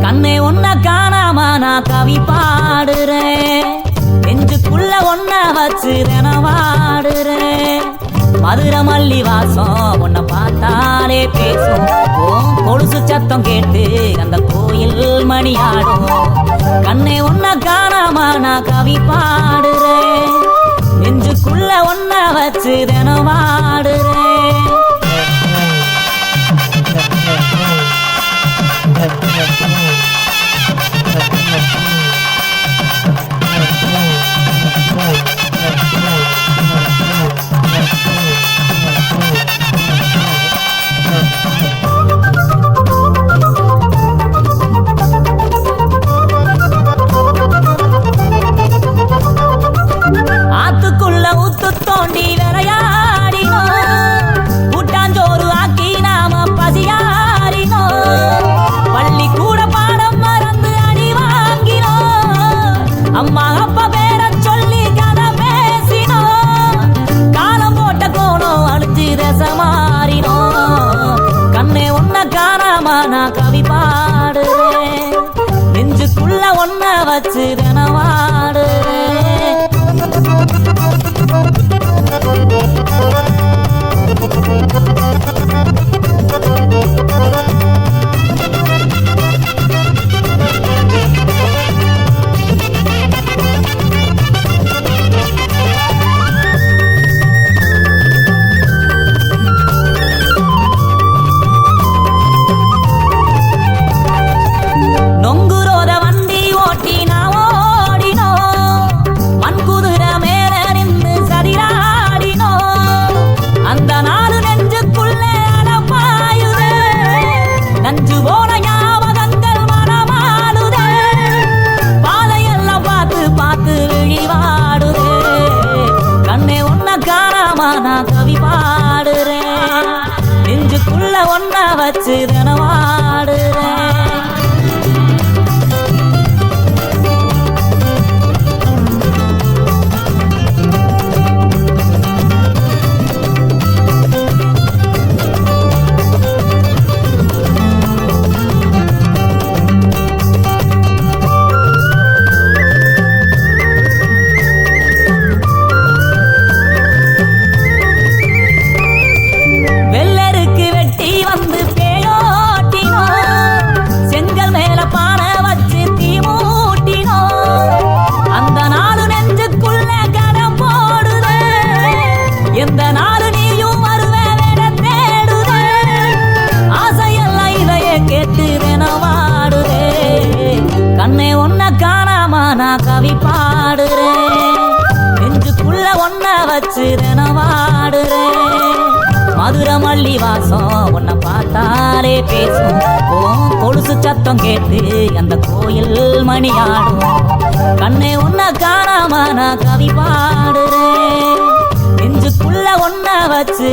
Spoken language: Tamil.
கண்ணே ஒன்ன காணாம நான் கவி பாடுறேன், நெஞ்சுக்குள்ள ஒன்ன வச்சு வாடுறேன். மதுரை மல்லி வாசம் உன்னை பார்த்தாலே பேசும், கொலுசு சத்தம் கேட்டு அந்த கோயில் மணியாடும். கண்ணே ஒன்ன காணாம நான் கவி பாடுறேன், நெஞ்சுக்குள்ள ஒன்ன வச்சு வாடுறேன். ஆத்துக்குள்ள ஊத்து தோண்டி விளையாடினோம், கூட்டாஞ்சோறு ஆக்கி நாம பசியாரினோம். பள்ளி கூட பாடம் மறந்து அடி வாங்கினோம், அம்மா அப்பா பேர சொல்லி கதை பேசினோம். காலம் போட்ட கோணம் அழிச்சு ரசமாறினோம். கண்ணே ஒன்ன காணாம நான் கவி பாடுறேன், நெஞ்சுக்குள்ள ஒன்ன வச்சு வாடுறேன். நொங்குரோத வண்டி ஓட்டி நான் ஓடினோம், மண்குதிரை மேல நின்று சரியாடினோம். அந்த நாடு நெஞ்சுக்குள்ள அடப்பாயுதே, நஞ்சு போன ஞாபகங்கள் மனமாடுதே. பாதையெல்லாம் பார்த்து பார்த்து விழிவாடுதே. கண்ணே ஒன்ன காணாம நான் கவி பாடுறேன், நெஞ்சுக்குள்ள ஒன்ன வச்சு வாடுறேன். வெள்ளருக்கு வெட்டி வந்து பேயோட்டினோம், செங்கல் மேல பானை வச்சு தீ மூட்டினோம். அந்த நாடு நெஞ்சுக்குள்ள கடம் போடுதே, எந்த நாடு நீயும் வருவே விட தேடுதே. ஆசையெல்லாம் இதையே கேட்டு வாடுதே. கண்ணே ஒன்ன காணாம நான் கவி பாடுறேன், நெஞ்சுக்குள்ள ஒன்ன வச்சு வாடுறேன். மதுரை மல்லி வாசம் உன்னை பார்த்தாலே பேசும், கொலுசு சத்தம் கேட்டு அந்த கோயில் மணியாடும். கண்ணே ஒன்ன காணாம நான் கவி பாடுறேன், நெஞ்சுக்குள்ள ஒன்ன வச்சு